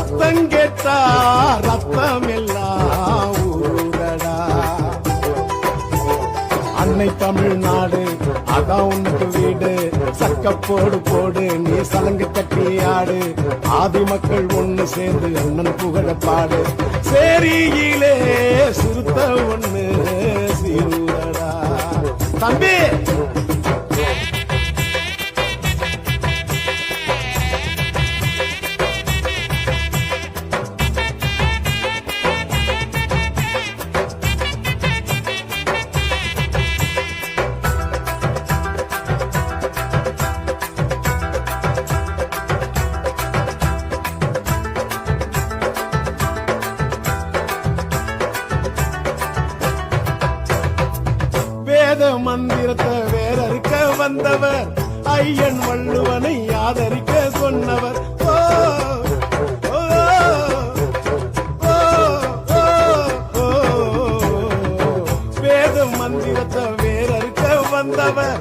சத்தம் கேட்டா ரத்தம் எல்லாம் ஊரடா. அன்னை தமிழ்நாடு அதான் உனக்கு வீடு. சக்க போடு போடு நீ சலங்கு தட்டி ஆடு. ஆதி மக்கள் ஒண்ணு சேர்ந்து அண்ணன் புகழ பாடு. சேரியிலே சுருத்த ஒண்ணு சீருடா. தம்பி மந்திரத்தை வேறறுக்க வந்தவர் ஐயன் வள்ளுவனை ஆதரிக்க சொன்னவர். வேத மந்திரத்தை வேறறுக்க வந்தவர்